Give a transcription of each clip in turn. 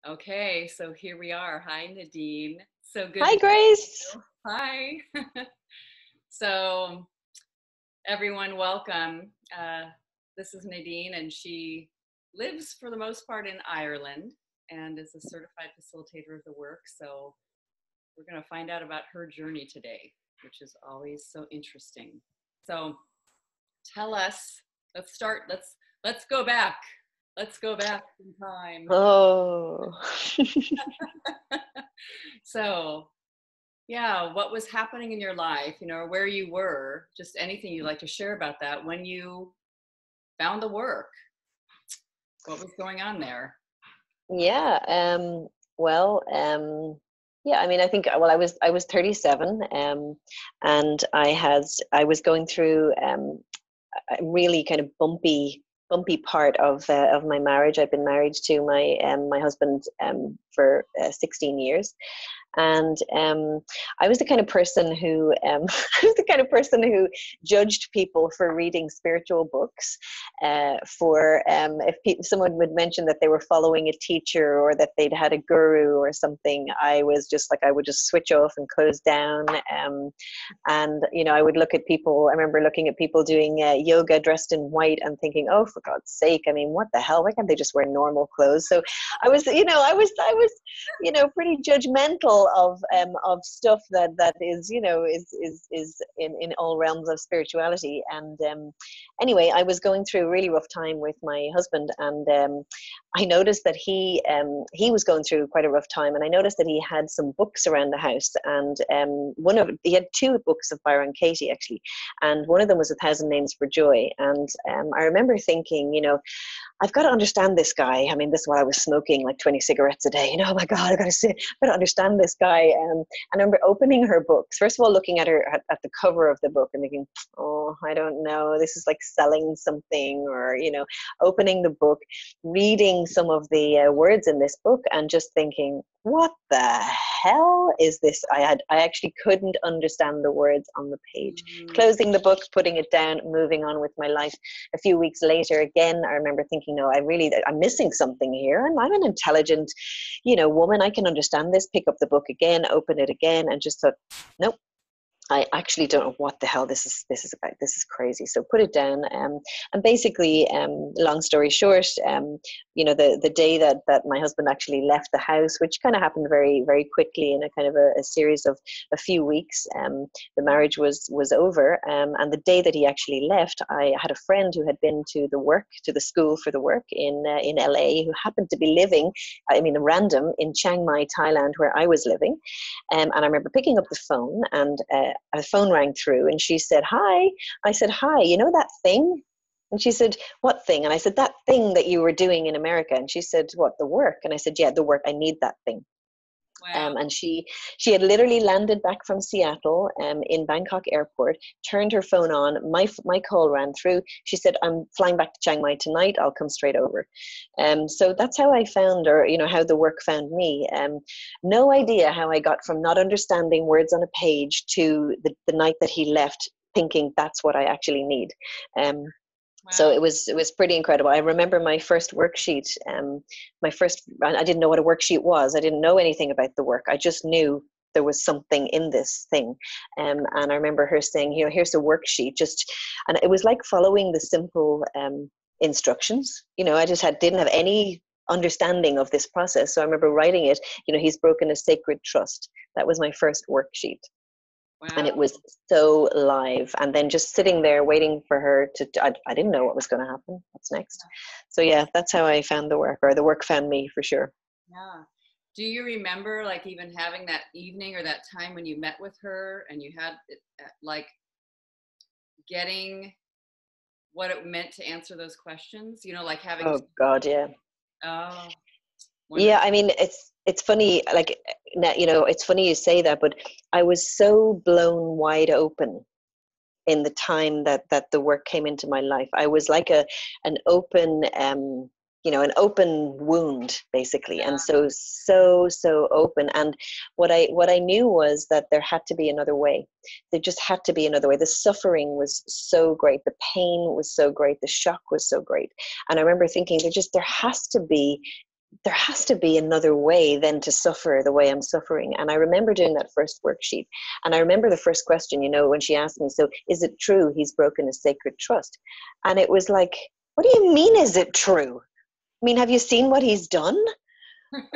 Okay, so here we are. Hi, Nadine. So good to Hi, see Grace. you. Hi. So, everyone, welcome. This is Nadine, and she lives for the most part in Ireland and is a certified facilitator of the work. So, we're going to find out about her journey today, which is always so interesting. So, tell us. Let's start. Let's go back. Let's go back in time. Oh, So, yeah, what was happening in your life, or where you were, just anything you'd like to share about that when you found the work? What was going on there? yeah. Well, yeah. I mean, I think. Well, I was 37, and I was going through a really kind of bumpy part of my marriage. I've been married to my husband for 16 years, and I was the kind of person who I was the kind of person who judged people for reading spiritual books. For if someone would mention that they were following a teacher or that they'd had a guru or something, I was just like I would just switch off and close down. And I would look at people. I remember looking at people doing yoga dressed in white and thinking, oh, for God's sake! I mean, what the hell? Why can't they just wear normal clothes? So I was pretty judgmental of stuff that is in all realms of spirituality. And anyway, I was going through a really rough time with my husband, and I noticed that he was going through quite a rough time, and I noticed that he had some books around the house, and he had two books of Byron Katie actually, and one of them was A Thousand Names for Joy. And I remember thinking, I've got to understand this guy. I mean, this is while I was smoking like 20 cigarettes a day. Oh my God, I've got to understand this guy. And I remember opening her books. First of all, looking at her at the cover of the book and thinking, oh, I don't know, this is like selling something, or opening the book, reading some of the words in this book, and just thinking, what the hell is this? I actually couldn't understand the words on the page. Closing the book, putting it down, moving on with my life. A few weeks later, again, I remember thinking, no, I'm missing something here. I'm an intelligent, woman. I can understand this. Pick up the book again, open it again, and just thought, nope. I actually don't know what the hell this is about. This is crazy. So put it down. And basically, long story short, the day that my husband actually left the house, which kind of happened very, very quickly in a kind of a series of a few weeks, the marriage was over. And the day that he actually left, I had a friend who had been to the school for the work in LA, who happened to be living, random, in Chiang Mai, Thailand, where I was living. And I remember picking up the phone, and a phone rang through, and she said, hi. I said, hi, you know that thing? And she said, what thing? And I said, that thing that you were doing in America. And she said, what, the work? And I said, yeah, the work. I need that thing. Wow. And she had literally landed back from Seattle in Bangkok airport, turned her phone on. My call ran through. She said, I'm flying back to Chiang Mai tonight. I'll come straight over. So that's how I found her, how the work found me. No idea how I got from not understanding words on a page to the night that he left, thinking that's what I actually need. So Wow. it was pretty incredible. I remember my first worksheet. I didn't know what a worksheet was. I didn't know anything about the work. I just knew there was something in this thing. And I remember her saying, here's a worksheet. And it was like following the simple instructions. I just didn't have any understanding of this process. So I remember writing it. He's broken a sacred trust. That was my first worksheet. And Wow. it was so live, and then just sitting there waiting for her I didn't know what was going to happen. What's next? So yeah, that's how I found the work, or the work found me, for sure. Yeah. Do you remember like even having that evening or that time when you met with her and you had like getting what it meant to answer those questions? Like having, Oh God, yeah. oh, Yeah, wonderful. I mean, it's funny, like, it's funny you say that, but I was so blown wide open in the time that the work came into my life. I was like an open an open wound, basically. And so open. And what I knew was that there had to be another way. There just had to be another way. The suffering was so great, the pain was so great, the shock was so great. And I remember thinking, there has to be there has to be another way than to suffer the way I'm suffering. And I remember doing that first worksheet. And I remember the first question, when she asked me, so is it true he's broken a sacred trust? And it was like, what do you mean, is it true? I mean, have you seen what he's done?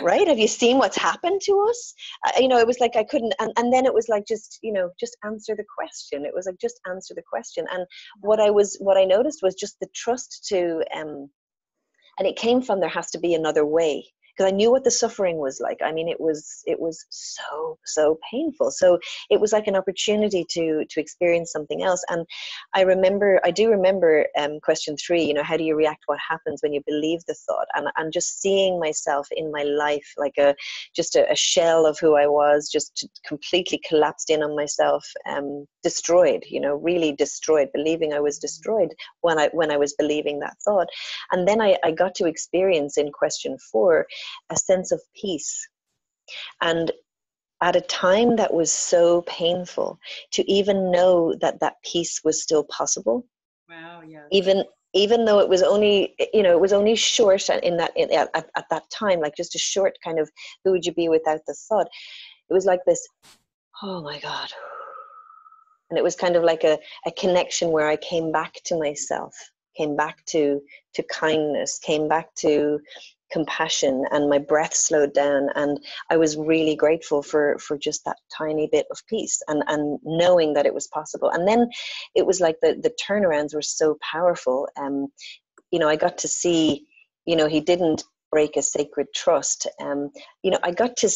Right? Have you seen what's happened to us? It was like I couldn't, and then it was like, just answer the question. It was like, just answer the question. And what I noticed was just the trust to, and it came from, there has to be another way, because I knew what the suffering was like. I mean, it was so painful. So it was like an opportunity to experience something else. And I do remember question 3, how do you react? What happens when you believe the thought? And just seeing myself in my life like a shell of who I was, just completely collapsed in on myself, destroyed, really destroyed, believing I was destroyed when I was believing that thought. And then I got to experience in question 4 a sense of peace. And at a time that was so painful, to even know that peace was still possible. Wow, yeah. Even though it was only, short at that time, like just a short kind of, who would you be without the thought? It was like this, oh my God. And it was kind of like a connection where I came back to myself, came back to kindness, came back to compassion, and my breath slowed down, and I was really grateful for just that tiny bit of peace, and knowing that it was possible. And then it was like the turnarounds were so powerful. I got to see, he didn't break a sacred trust. I got to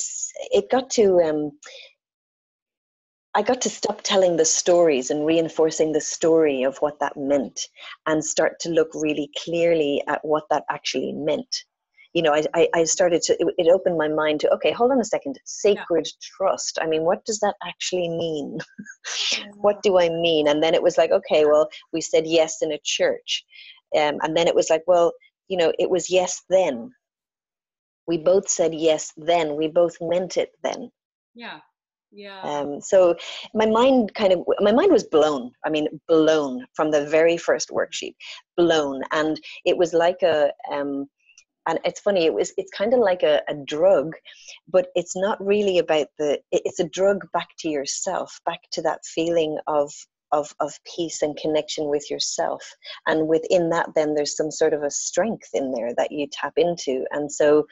stop telling the stories and reinforcing the story of what that meant, and start to look really clearly at what that actually meant. I started to, it opened my mind to, okay, hold on a second, sacred trust. I mean, what does that actually mean? What do I mean? And then it was like, okay, well, we said yes in a church. And then it was like, well, it was yes then. We both said yes then. We both meant it then. Yeah. Yeah. So my mind was blown. I mean, blown from the very first worksheet, blown. And it was like and it's funny, it's kind of like a drug, but it's not really about it's a drug back to yourself, back to that feeling of peace and connection with yourself. And within that, then there's some sort of a strength in there that you tap into. And so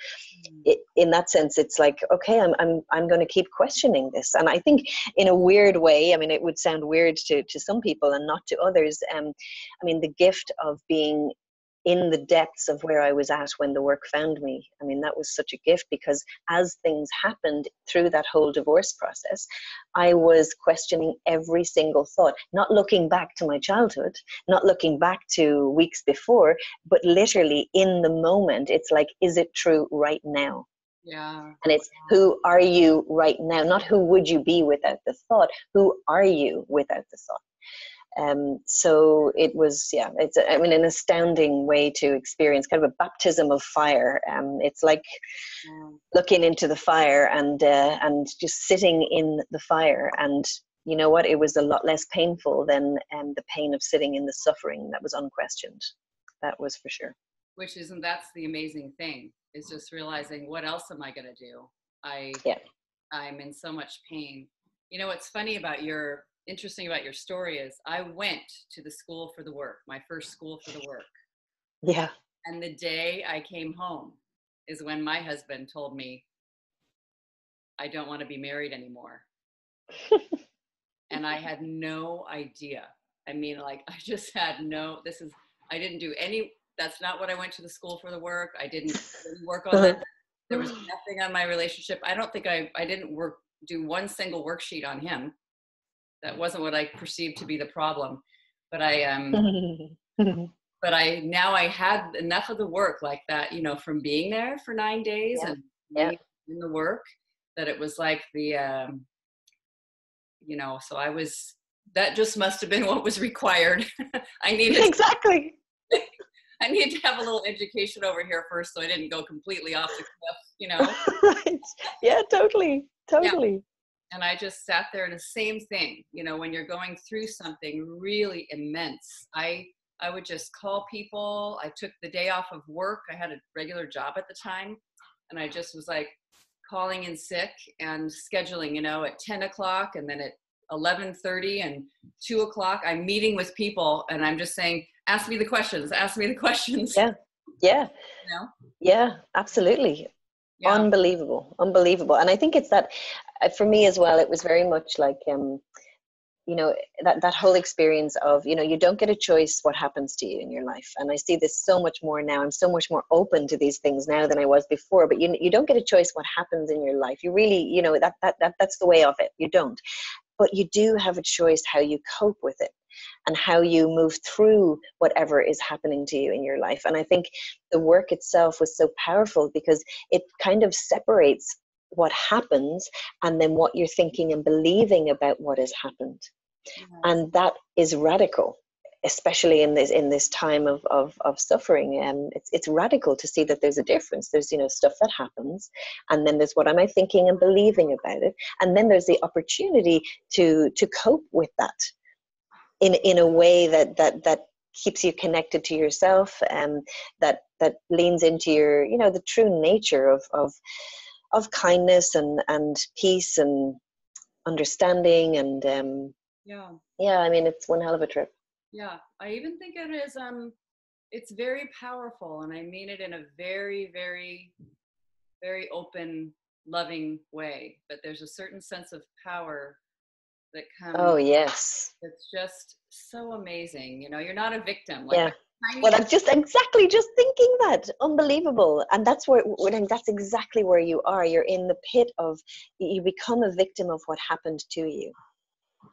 in that sense, it's like, okay, I'm going to keep questioning this. And I think in a weird way, I mean, it would sound weird to some people and not to others. I mean, the gift of being in the depths of where I was at when the work found me. I mean, that was such a gift, because as things happened through that whole divorce process, I was questioning every single thought, not looking back to my childhood, not looking back to weeks before, but literally in the moment. It's like, is it true right now? Yeah. And it's, who are you right now? Not who would you be without the thought, who are you without the thought? So it was, it's an astounding way to experience kind of a baptism of fire. It's like looking into the fire and just sitting in the fire. And you know what? It was a lot less painful than the pain of sitting in the suffering that was unquestioned. That was for sure. That's the amazing thing, is just realizing, what else am I going to do? I'm in so much pain. What's interesting about your story is, I went to the school for the work, my first school for the work. Yeah. And the day I came home is when my husband told me, I don't want to be married anymore. And I had no idea. I mean, like, I just had I didn't do that's not what I went to the school for the work. I didn't work on that. There was nothing on my relationship. I don't think I didn't do one single worksheet on him. That wasn't what I perceived to be the problem. But now I had enough of the work like that, from being there for 9 days and being in the work, that it was like so that just must have been what was required. Exactly. I needed to have a little education over here first, so I didn't go completely off the cliff, Right. Yeah, totally. Yeah. And I just sat there, and the same thing, when you're going through something really immense, I would just call people. I took the day off of work. I had a regular job at the time. And I just was like calling in sick and scheduling, you know, at 10 o'clock and then at 11:30 and 2 o'clock, I'm meeting with people and I'm just saying, ask me the questions, ask me the questions. Yeah. Yeah. You know? Yeah, absolutely. Yeah. Unbelievable. And I think it's that, for me as well, it was very much like, you know, that whole experience of, you know, you don't get a choice what happens to you in your life. And I see this so much more now. I'm so much more open to these things now than I was before, but you don't get a choice what happens in your life. You really, you know, that's the way of it. You don't. But you do have a choice how you cope with it and how you move through whatever is happening to you in your life. And I think the work itself was so powerful because it kind of separates what happens and then what you're thinking and believing about what has happened. Yes. And that is radical, especially in this time of suffering. And it's radical to see that there's a difference. There's, you know, stuff that happens, and then there's what am I thinking and believing about it, and then there's the opportunity to cope with that in a way that keeps you connected to yourself, and that leans into your, you know, the true nature of kindness and peace and understanding. And yeah, I mean, it's one hell of a trip. Yeah, I even think it is, it's very powerful, and I mean it in a very, very, very open, loving way, but there's a certain sense of power that comes. Oh, yes. It's just so amazing. You know, you're not a victim. Like, yeah. Well, I'm just thinking that. Unbelievable. And that's that's exactly where you are. You're in the pit of, you become a victim of what happened to you.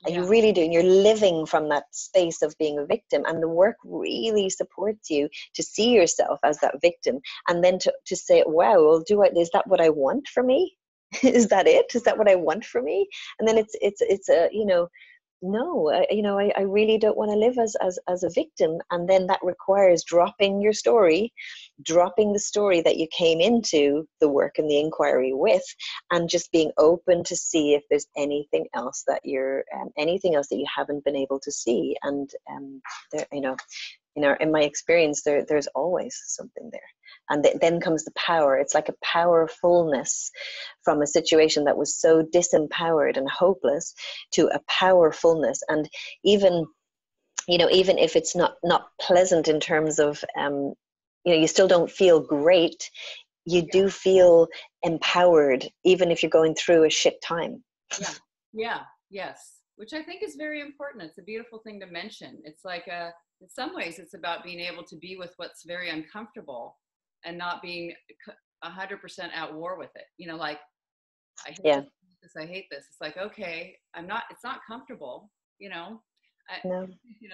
And you really do. And you're living from that space of being a victim. And the work really supports you to see yourself as that victim. And then to say, wow, well, is that what I want for me? Is that it? Is that what I want for me? And then it's a, you know, no, I really don't want to live as a victim. And then that requires dropping your story, dropping the story that you came into the work and the inquiry with, and just being open to see if there's anything else that you haven't been able to see. And there, you know, in my experience, there's always something there. And then comes the power. It's like a powerfulness from a situation that was so disempowered and hopeless to a powerfulness. And even if it's not pleasant in terms of, you still don't feel great. You do feel empowered, even if you're going through a shit time. Yes. Which I think is very important. It's a beautiful thing to mention. It's like in some ways, it's about being able to be with what's very uncomfortable and not being 100% at war with it. You know, like, I hate this. It's like, okay, it's not comfortable, you know? No. You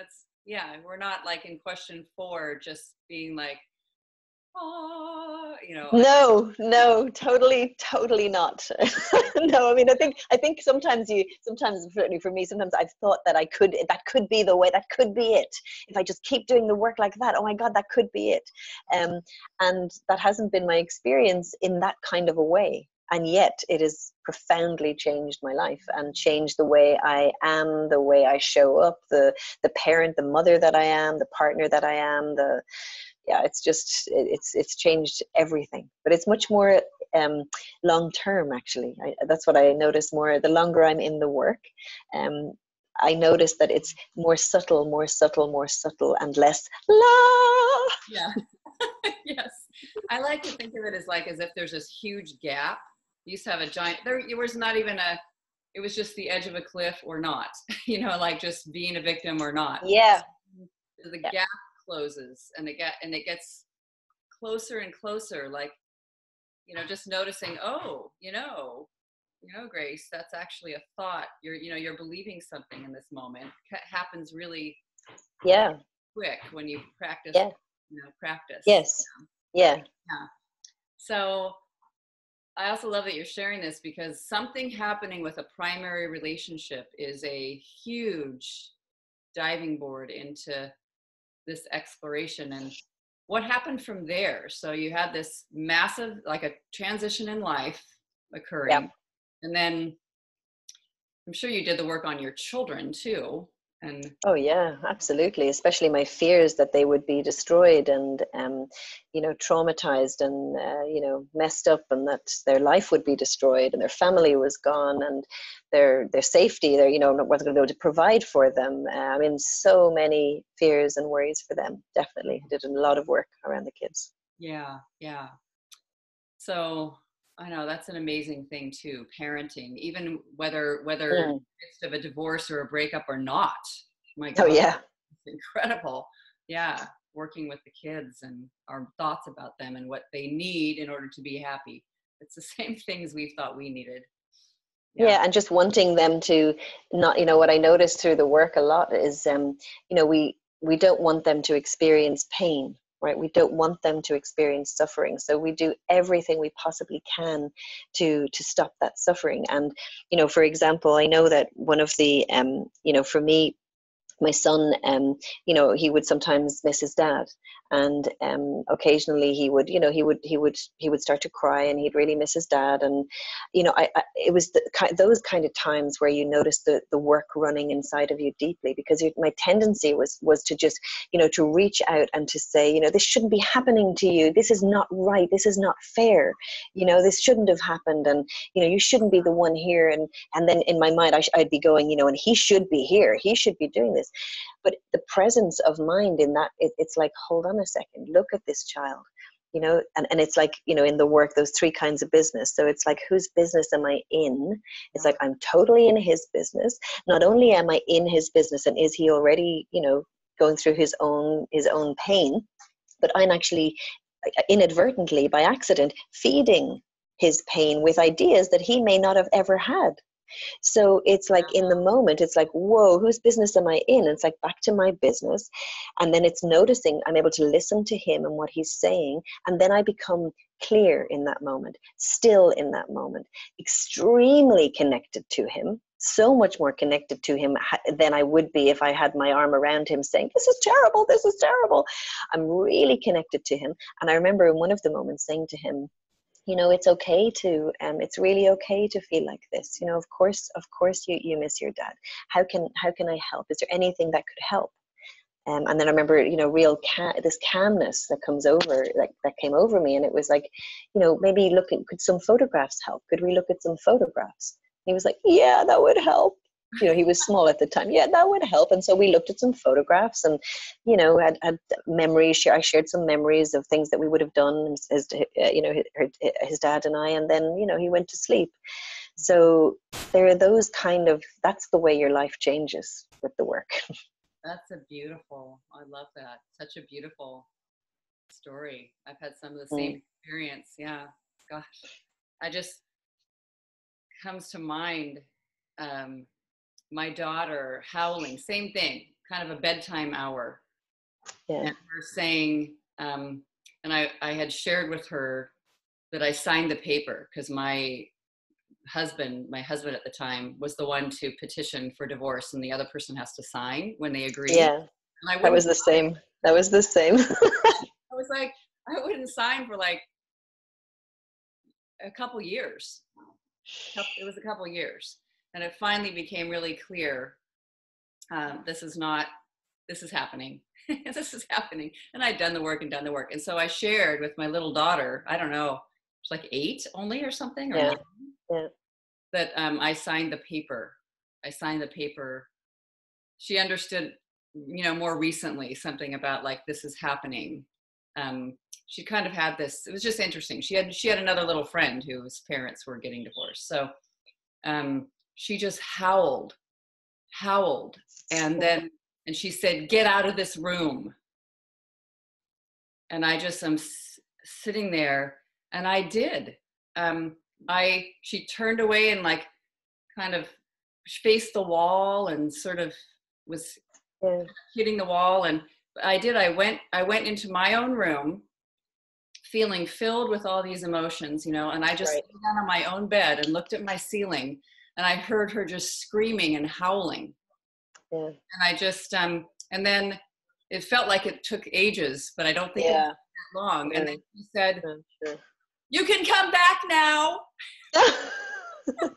know, we're not like in question 4, just being like, oh, you know. No, totally not. No, I mean, I think sometimes certainly for me, sometimes I've thought that that could be the way, that could be it. If I just keep doing the work like that, oh my God, that could be it. And that hasn't been my experience in that kind of a way. And yet it has profoundly changed my life and changed the way I am, the way I show up, the parent, the mother that I am, the partner that I am, it's changed everything. But it's much more long term, actually. That's what I notice more. The longer I'm in the work, I notice that it's more subtle, and less la. Yeah. Yes. I like to think of it as if there's this huge gap. You used to have a giant, it was just the edge of a cliff or not, you know, like just being a victim or not. Yeah. The gap closes and it gets closer and closer, like, you know, just noticing, oh, you know, Grace, that's actually a thought. You're believing something in this moment. It happens really quick when you practice. Practice. Yes. Yeah. So I also love that you're sharing this, because something happening with a primary relationship is a huge diving board into this exploration and what happened from there. So you had this massive, like a transition in life occurring. And then I'm sure you did the work on your children too. And Oh yeah, absolutely. Especially my fears that they would be destroyed and, traumatized and, messed up, and that their life would be destroyed and their family was gone and their safety, not wasn't going to be able to provide for them. So many fears and worries for them. Definitely did a lot of work around the kids. yeah, yeah. So I know that's an amazing thing too, parenting, even whether in the Mm. midst of a divorce or a breakup or not. My Oh God, yeah. it's incredible. Yeah, working with the kids and our thoughts about them and what they need in order to be happy. It's the same things we thought we needed. Yeah. Yeah, and just wanting them to not, what I noticed through the work a lot is, we don't want them to experience pain, right? We don't want them to experience suffering. So we do everything we possibly can to stop that suffering. And, for example, I know that one of the, for me, my son, he would sometimes miss his dad, and occasionally he would start to cry, and he'd really miss his dad, and it was those kind of times where you notice the work running inside of you deeply, because my tendency was to just to reach out and to say, this shouldn't be happening to you, this is not right, this is not fair, this shouldn't have happened, and you shouldn't be the one here, and then in my mind I'd be going, and he should be here, he should be doing this. But the presence of mind in that, it's like, hold on a second, look at this child, and it's like, in the work, those 3 kinds of business. So it's like, whose business am I in? It's like, I'm totally in his business. Not only am I in his business, and is he already, going through his own pain, but I'm actually inadvertently, by accident, feeding his pain with ideas that he may not have ever had. So it's like, in the moment, it's like, whoa, whose business am I in? And it's like, back to my business. And then it's noticing, I'm able to listen to him and what he's saying. And then I become clear in that moment, still in that moment, extremely connected to him, so much more connected to him than I would be if I had my arm around him saying, this is terrible, this is terrible. I'm really connected to him. And I remember in one of the moments saying to him, it's okay to, it's really okay to feel like this. Of course you miss your dad. How can I help? Is there anything that could help? And then I remember, this calmness that comes over, like that came over me. And it was like, maybe could some photographs help? Could we look at some photographs? He was like, yeah, that would help. He was small at the time. Yeah, that would help. And so we looked at some photographs, and, had memories. I shared some memories of things that we would have done, his dad and I. And then, he went to sleep. So there are those that's the way your life changes with the work. That's I love that. Such a beautiful story. I've had some of the same experience. Yeah. Gosh, I just comes to mind, my daughter howling, same thing, kind of a bedtime hour. Yeah. And her saying, and I had shared with her that I signed the paper, because my husband at the time was the one to petition for divorce, and the other person has to sign when they agree. Yeah. That was the same. I was like, I wouldn't sign for like a couple years. It was a couple years. And it finally became really clear, this is happening. This is happening. And I'd done the work. And so I shared with my little daughter, I don't know, she's like 8 only or something, or yeah. 9, Yeah. that I signed the paper. She understood, more recently, something about like, this is happening. She kind of had this, it was just interesting. She had another little friend whose parents were getting divorced. So she just howled. And she said, get out of this room. And I just am sitting there, and I did. She turned away and like kind of faced the wall and sort of was hitting the wall. And I went into my own room, feeling filled with all these emotions, and I just lay down on my own bed and looked at my ceiling, and I heard her just screaming and howling. Yeah. And I just, and then it felt like it took ages, but I don't think it was that long. And then she said, you can come back now. And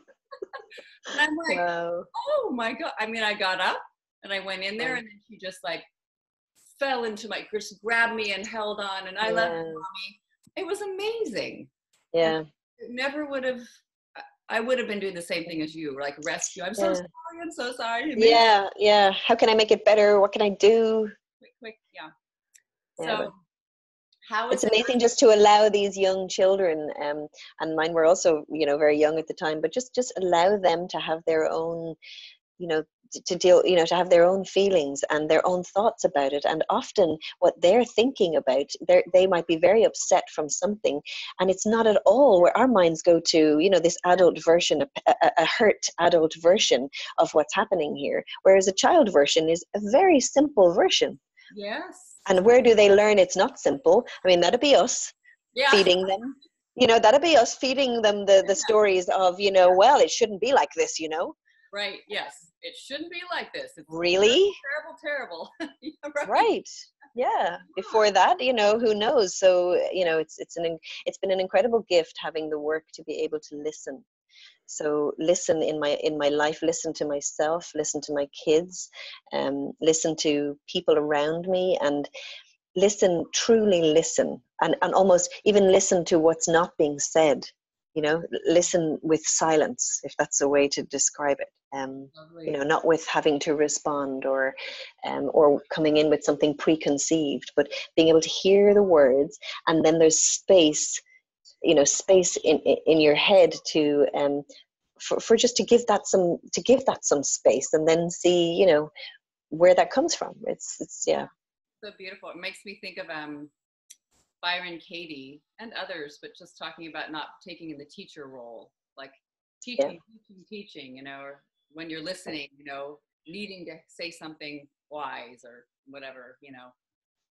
I'm like, wow. Oh my God. I mean, I got up And I went in there, and then she just like fell into my, just grabbed me and held on, and I love you, mommy. It was amazing. Yeah. It never would have, I would have been doing the same thing as you, like rescue. I'm so sorry. I'm so sorry. Yeah. Yeah. How can I make it better? What can I do? Quick. Yeah. Yeah, So how is it's amazing just to allow these young children, and mine were also, you know, very young at the time, but just allow them to have their own, you know, to deal, you know, to have their own feelings and their own thoughts about it. And often what they're thinking about, they might be very upset from something, and it's not at all where our minds go to, you know, this adult version, a hurt adult version of what's happening here, whereas a child version is a very simple version. Yes. And where do they learn it's not simple? I mean, that'd be us feeding them. You know, that'd be us feeding them the stories of, you know, well, it shouldn't be like this, you know? Right, yes. It shouldn't be like this. It's really? Terrible. Yeah, right. Yeah. Before that, you know, who knows? So, you know, it's been an incredible gift having the work to be able to listen. So listen in my life, listen to myself, listen to my kids, listen to people around me, and listen, truly listen, and almost even listen to what's not being said, you know, listen with silence, if that's a way to describe it. You know, not with having to respond or coming in with something preconceived, but being able to hear the words, and then there's space, you know, space in your head to for just to give that some space, and then see, you know, where that comes from. It's yeah. So beautiful. It makes me think of Byron, Katie, and others, but just talking about not taking in the teacher role, like teaching, you know, or when you're listening, you know, needing to say something wise or whatever, you know.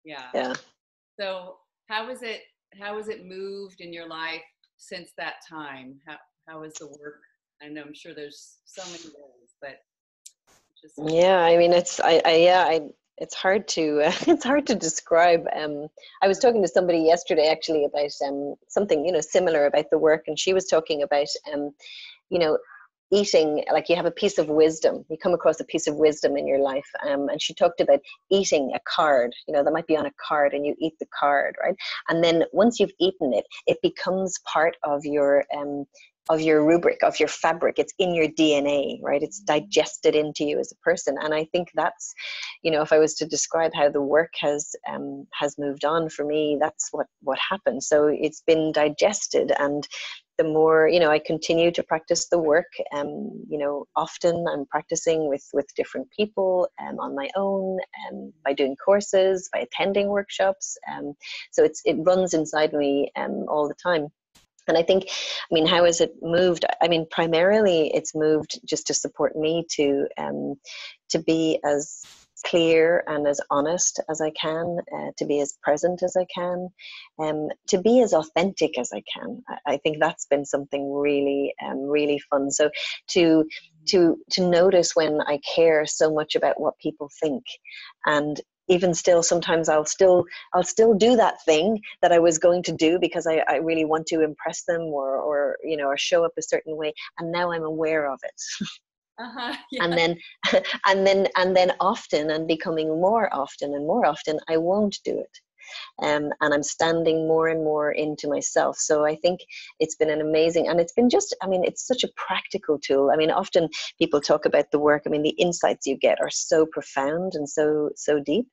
Yeah. So how is it moved in your life since that time? How is the work? I know, I'm sure there's so many ways, but just. Yeah, I mean, it's it's hard to it's hard to describe. I was talking to somebody yesterday actually about something, you know, similar about the work, and she was talking about you know, eating, like you have a piece of wisdom, you come across a piece of wisdom in your life, and she talked about eating a card, you know, that might be on a card, and you eat the card, right? And then once you've eaten it, it becomes part of your rubric, of your fabric. It's in your DNA, right? It's digested into you as a person. And I think that's, you know, if I was to describe how the work has moved on for me, that's what happened. So it's been digested, and the more, you know, I continue to practice the work, you know, often I'm practicing with different people, on my own, by doing courses, by attending workshops. So it runs inside me all the time. And I think, I mean, how has it moved? I mean, primarily it's moved just to support me to be as clear and as honest as I can, to be as present as I can, to be as authentic as I can. I think that's been something really, really fun. So to notice when I care so much about what people think, and even still, sometimes I'll still do that thing that I was going to do because I really want to impress them, or you know, or show up a certain way, and now I'm aware of it. Yeah. and then often, and becoming more often and more often, I won't do it. And I'm standing more and more into myself. So I think it's been an amazing, and it's been just, I mean, it's such a practical tool. I mean, often people talk about the work. I mean, the insights you get are so profound and so deep,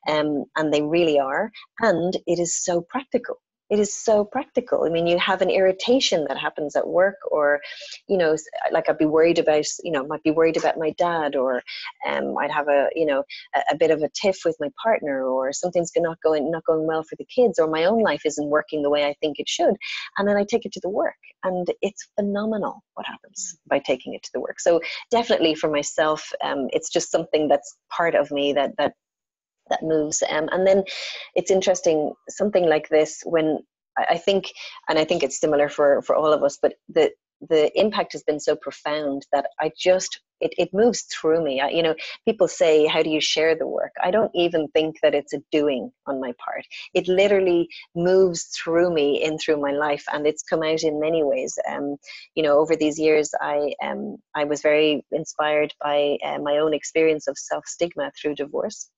and they really are. And it is so practical. It is so practical. I mean, you have an irritation that happens at work, or, you know, like I'd be worried about, you know, might be worried about my dad, or I'd have a, you know, a bit of a tiff with my partner, or something's not going well for the kids, or my own life isn't working the way I think it should. And then I take it to the work, and it's phenomenal what happens by taking it to the work. So definitely for myself, it's just something that's part of me that moves. And then it's interesting, something like this, when I think, and I think it's similar for all of us, but the impact has been so profound that it moves through me. People say, how do you share the work? I don't even think that it's a doing on my part. It literally moves through me in through my life, and it's come out in many ways. Over these years, I was very inspired by my own experience of self-stigma through divorce.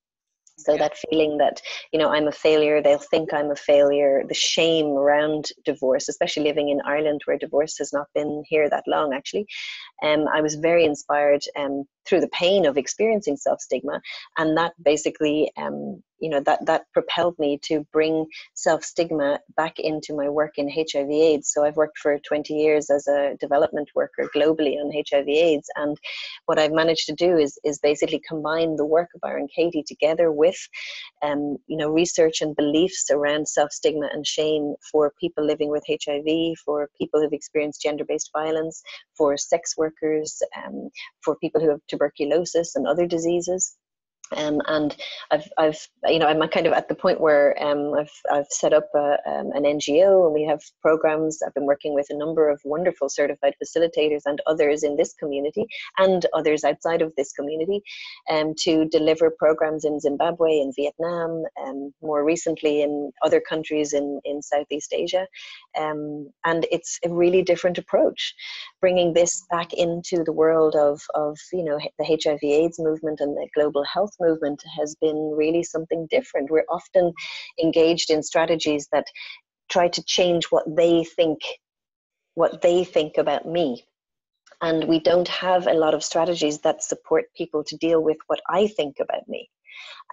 So that feeling that, I'm a failure, they'll think I'm a failure, the shame around divorce, especially living in Ireland where divorce has not been here that long, actually. I was very inspired through the pain of experiencing self-stigma. And that basically, that propelled me to bring self-stigma back into my work in HIV/AIDS. So I've worked for 20 years as a development worker globally on HIV/AIDS. And what I've managed to do is basically combine the work of Byron Katie together with, research and beliefs around self-stigma and shame for people living with HIV, for people who've experienced gender-based violence, for sex workers, for people who have tuberculosis and other diseases. And I'm kind of at the point where I've set up an NGO, and we have programs. I've been working with a number of wonderful certified facilitators and others in this community and others outside of this community, to deliver programs in Zimbabwe, in Vietnam, and more recently in other countries in Southeast Asia. And it's a really different approach, bringing this back into the world of the HIV/AIDS movement and the global health movement has been really something different. We're often engaged in strategies that try to change what they think about me. And we don't have a lot of strategies that support people to deal with what I think about me.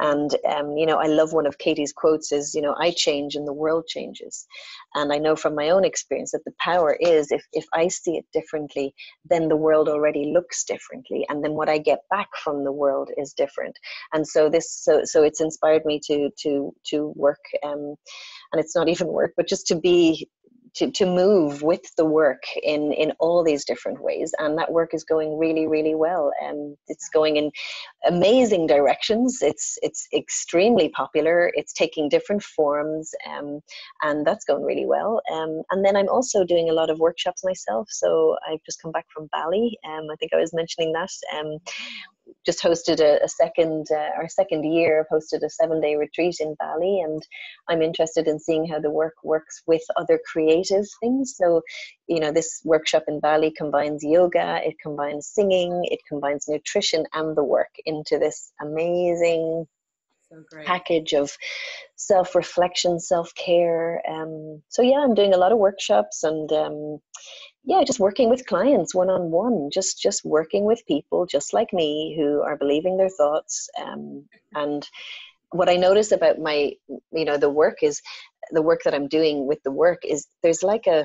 And, I love one of Katie's quotes is, I change and the world changes. And I know from my own experience that the power is, if I see it differently, then the world already looks differently. And then what I get back from the world is different. And so it's inspired me to work, and it's not even work, but just to move with the work in all these different ways. And that work is going really, really well. And it's going in amazing directions. It's extremely popular. It's taking different forms, and that's going really well. And then I'm also doing a lot of workshops myself. So I've just come back from Bali. I think I was mentioning that. Just hosted our second year. I've hosted a 7-day retreat in Bali, and I'm interested in seeing how the work works with other creative things. So, this workshop in Bali combines yoga, it combines singing, it combines nutrition and the work into this amazing package of self-reflection, self-care. So yeah, I'm doing a lot of workshops and just working with clients one-on-one, just working with people just like me who are believing their thoughts. And what I notice about the work that I'm doing with the work is it's like a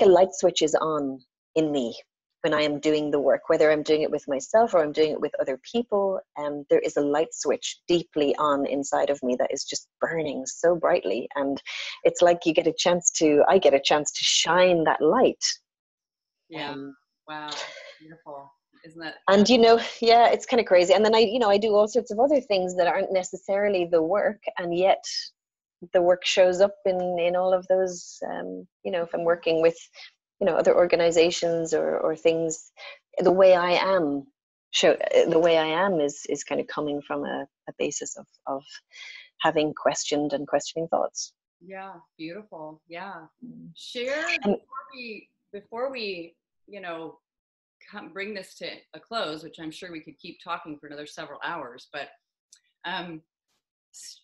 light switch is on in me when I am doing the work, whether I'm doing it with myself or I'm doing it with other people. There is a light switch deeply on inside of me that is just burning so brightly. And it's like I get a chance to shine that light. Yeah. Wow. Beautiful. Isn't that? And, it's kind of crazy. And then I do all sorts of other things that aren't necessarily the work. And yet the work shows up in all of those, if I'm working with, other organizations or things, the way I am is kind of coming from a basis of having questioned and questioning thoughts. Yeah. Beautiful. Yeah. Share before we bring this to a close, which I'm sure we could keep talking for another several hours, but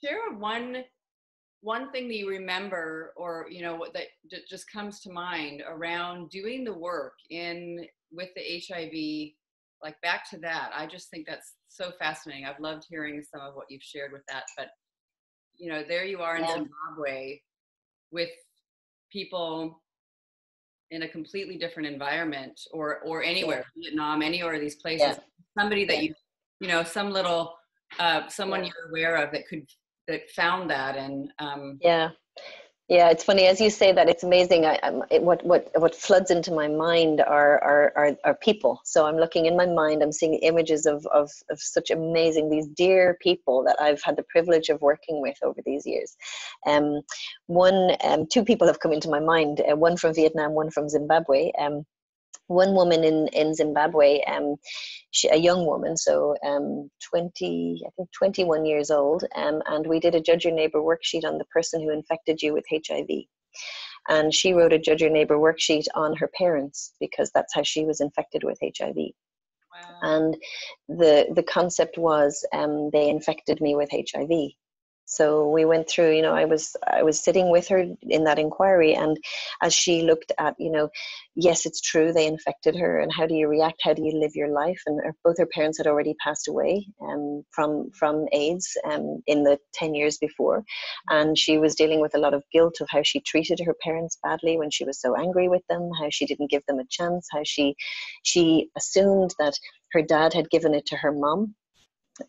share one thing that you remember, or what that just comes to mind around doing the work with the HIV, like back to that. I just think that's so fascinating. I've loved hearing some of what you've shared with that, but there you are in Zimbabwe with people in a completely different environment, or anywhere, Vietnam, anywhere of these places, somebody that some little someone you're aware of that found that. And it's funny as you say that. It's amazing. What floods into my mind are people. So I'm looking in my mind, I'm seeing images of such amazing, these dear people that I've had the privilege of working with over these years. Two people have come into my mind, one from Vietnam, one from Zimbabwe. one woman in Zimbabwe, a young woman, so 21 years old, and we did a Judge Your Neighbor worksheet on the person who infected you with HIV. And she wrote a Judge Your Neighbor worksheet on her parents because that's how she was infected with HIV. Wow. And the concept was they infected me with HIV. So we went through, I was sitting with her in that inquiry, and as she looked at, yes, it's true, they infected her, and how do you react? How do you live your life? And both her parents had already passed away from AIDS in the 10 years before, and she was dealing with a lot of guilt of how she treated her parents badly when she was so angry with them, how she didn't give them a chance, how she assumed that her dad had given it to her mom.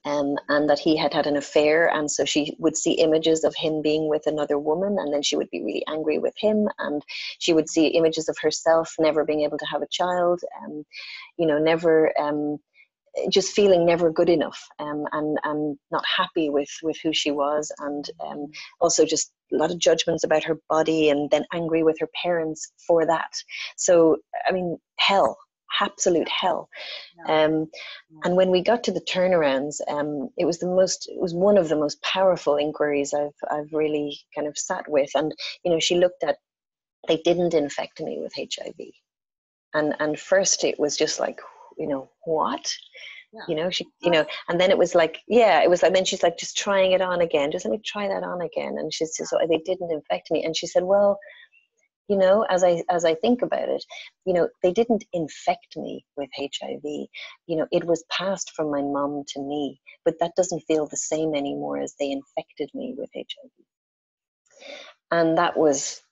And that he had had an affair, and so she would see images of him being with another woman, and then she would be really angry with him, and she would see images of herself never being able to have a child, never just feeling never good enough, and not happy with who she was, and also just a lot of judgments about her body, and then angry with her parents for that. So I mean, hell, absolute hell. And when we got to the turnarounds, it was one of the most powerful inquiries I've really kind of sat with. And she looked at, they didn't infect me with HIV, and first it was just like, what? She, and then it was like, then she's like, just trying it on again, just let me try that on again. And she said, so they didn't infect me. And she said, well, as I think about it, they didn't infect me with HIV. It was passed from my mom to me, but that doesn't feel the same anymore as they infected me with HIV. And that was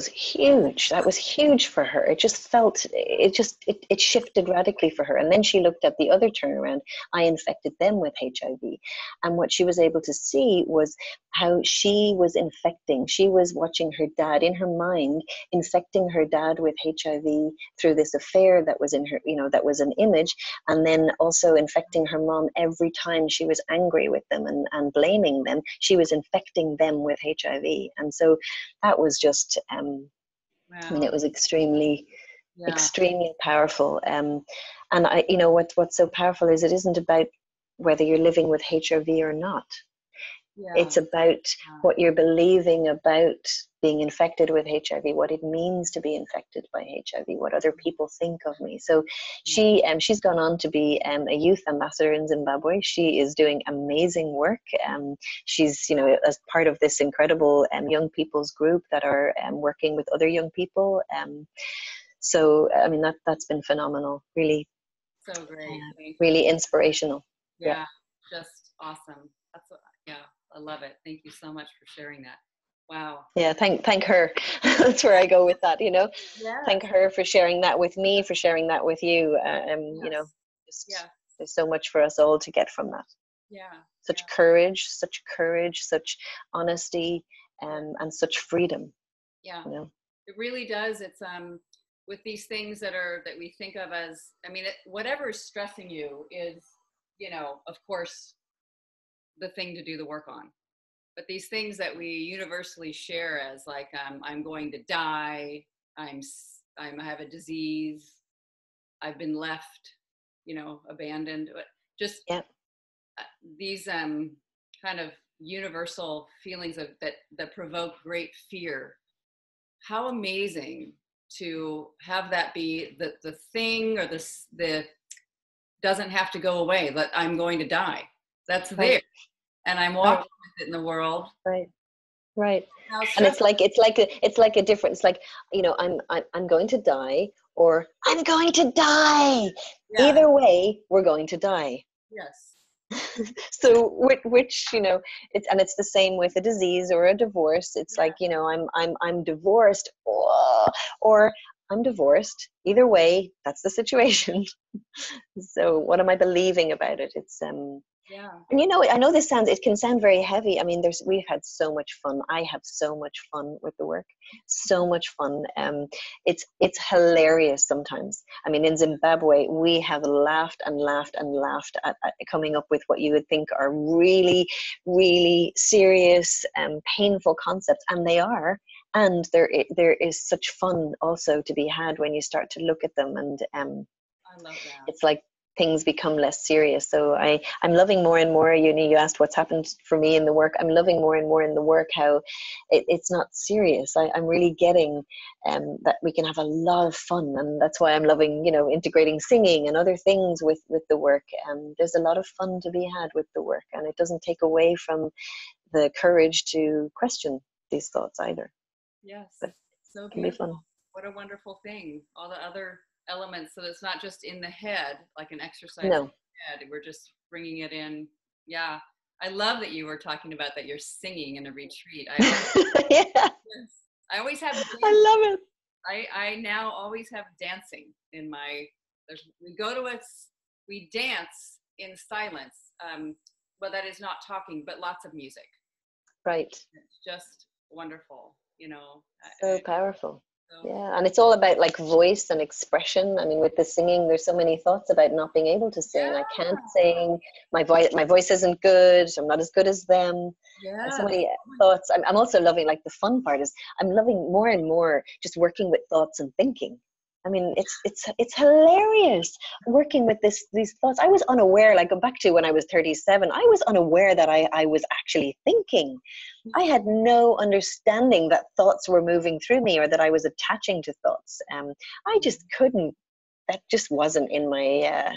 huge. That was huge for her. It just felt, it shifted radically for her. And then she looked at the other turnaround. I infected them with HIV. And what she was able to see was how she was watching her dad in her mind, infecting her dad with HIV through this affair that was in her, that was an image. And then also infecting her mom every time she was angry with them and blaming them. She was infecting them with HIV. And so that was just, wow. I mean, it was extremely powerful. And I, what's so powerful is it isn't about whether you're living with HIV or not. It's about what you're believing about being infected with HIV, what it means to be infected by HIV, what other people think of me. So she's gone on to be a youth ambassador in Zimbabwe. She is doing amazing work. She's, as part of this incredible young people's group that are working with other young people. So, I mean, that's been phenomenal, really. So great. Really inspirational. Yeah, just awesome. I love it. Thank you so much for sharing that. Wow. Yeah, thank her. That's where I go with that, Yeah. Thank her for sharing that with me, for sharing that with you. There's so much for us all to get from that. Yeah. Such courage, such honesty, and such freedom. Yeah. It really does. It's with these things that we think of as, I mean, whatever is stressing you is, of course, the thing to do the work on. But these things that we universally share as like, I'm going to die, I have a disease, I've been left, abandoned, but just these kind of universal feelings that provoke great fear. How amazing to have that be the thing, or the doesn't have to go away, that I'm going to die. That's there. And I'm walking with it in the world. Right. And it's like a difference. It's like, I'm going to die, or I'm going to die. Yeah. Either way, we're going to die. Yes. So which it's the same with a disease or a divorce. It's like, I'm divorced, or I'm divorced. Either way, that's the situation. So what am I believing about it? It's and I know it can sound very heavy. I mean, we've had so much fun. I have so much fun with the work, so much fun. It's hilarious sometimes. I mean, in Zimbabwe, we have laughed and laughed and laughed at coming up with what you would think are really, really serious and painful concepts, and they are. and there is such fun also to be had when you start to look at them, and I love that. it's like things become less serious. So I'm loving more and more, you asked what's happened for me in the work. I'm loving more and more in the work how it's not serious. I'm really getting that we can have a lot of fun, and that's why I'm loving, integrating singing and other things with the work. There's a lot of fun to be had with the work, and it doesn't take away from the courage to question these thoughts either. Yes, But so it can be beautiful. fun. What a wonderful thing. All the other elements, so it's not just in the head, like an exercise in No. the head. We're just bringing it in. Yeah, I love that you were talking about that you're singing in a retreat. Yeah, I always have I love it. I now always have dancing in my, we dance in silence, but that is not talking, but lots of music. Right. It's just wonderful, So powerful. So, Yeah, and it's all about like voice and expression. I mean, with the singing, there's so many thoughts about not being able to sing. I can't sing. My voice isn't good. I'm not as good as them. yeah. So many thoughts. I'm also loving, like, the fun part is I'm loving more and more just working with thoughts and thinking. I mean, it's hilarious working with these thoughts. I was unaware, like, go back to when I was 37, I was unaware that I was actually thinking. I had no understanding that thoughts were moving through me or that I was attaching to thoughts. I just couldn't, that just wasn't in my,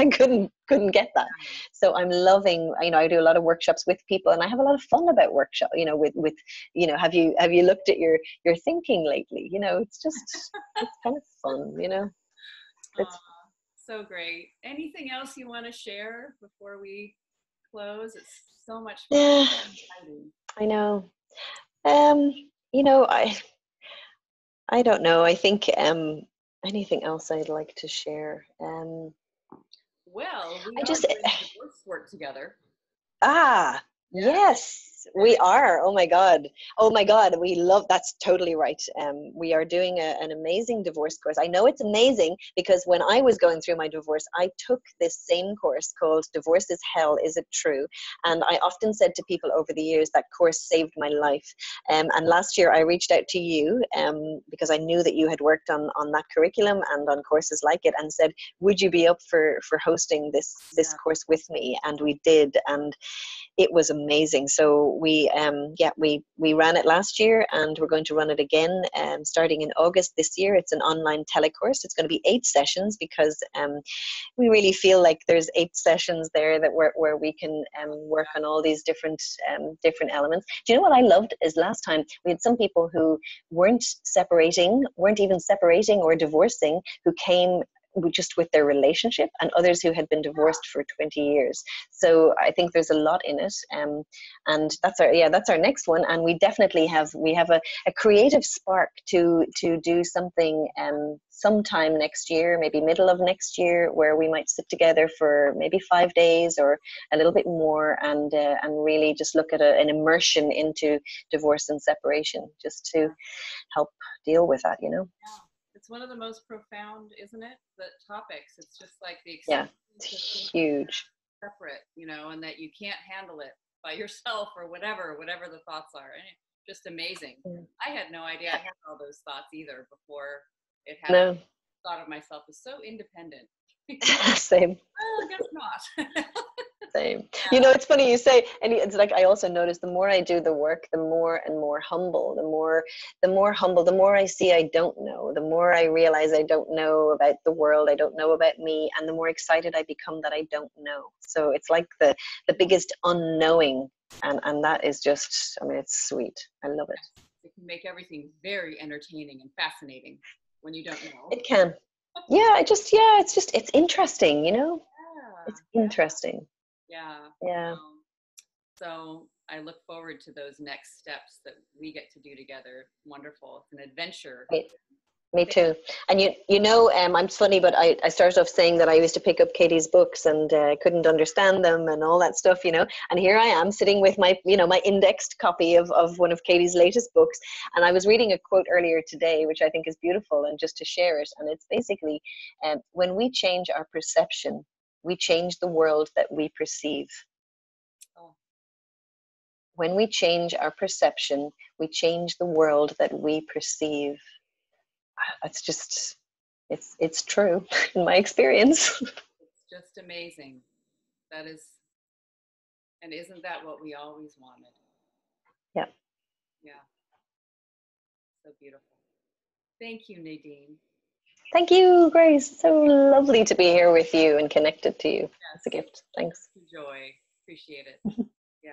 I couldn't get that. So I'm loving, I do a lot of workshops with people, and I have a lot of fun about workshop, with, have you looked at your thinking lately? It's just, it's kind of fun, It's so great. Anything else you want to share before we close? It's so much fun. Yeah, I know. I don't know. I think anything else I'd like to share. Well, we I are just doing divorce work together. Yeah. Yes, we are. Oh my God. We love, that's totally right. We are doing an amazing divorce course. I know it's amazing because when I was going through my divorce, I took this same course called Divorce is Hell, Is It True? And I often said to people over the years that course saved my life. And last year I reached out to you because I knew that you had worked on that curriculum and on courses like it, and said, would you be up for hosting this course with me? And we did. And it was amazing. So we ran it last year, and we're going to run it again starting in August this year. It's an online telecourse. It's going to be 8 sessions because we really feel like there's 8 sessions there that where we can work on all these different elements. Do you know what I loved is last time we had some people who weren't even separating or divorcing, who came just with their relationship, and others who had been divorced for 20 years. So I think there's a lot in it. And that's our next one. And we definitely have a creative spark to do something sometime next year, maybe middle of next year, where we might sit together for maybe 5 days or a little bit more, and really just look at an immersion into divorce and separation, just to help deal with that, Yeah. It's one of the most profound, isn't it? The topics. It's just like the it's huge. Separate, and that you can't handle it by yourself or whatever the thoughts are. And just amazing. I had no idea I had all those thoughts either before it happened. Thought of myself as so independent. Same. Well, I guess not. Same. Yeah. It's funny you say, and it's like I also notice the more I do the work, the more and more humble, the more humble, the more I see I don't know, the more I realize I don't know about the world, I don't know about me, and the more excited I become that I don't know. So it's like the biggest unknowing, and that is just, it's sweet. I love it. It can make everything very entertaining and fascinating when you don't know. It can. Yeah, it's interesting, It's interesting. Yeah. So I look forward to those next steps that we get to do together. Wonderful. It's an adventure. Me too. And I'm funny, but I started off saying that I used to pick up Katie's books and couldn't understand them and all that stuff, and here I am sitting with my, my indexed copy of one of Katie's latest books. And I was reading a quote earlier today, which I think is beautiful, and just to share it. And it's basically, when we change our perception, we change the world that we perceive. when we change our perception, we change the world that we perceive. It's just, it's true in my experience. It's just amazing. That is, and isn't that what we always wanted? Yeah. Yeah. So beautiful. Thank you, Nadine. Thank you, Grace. So lovely to be here with you and connected to you. Yes. It's a gift. Thanks. Joy. Appreciate it. Yeah.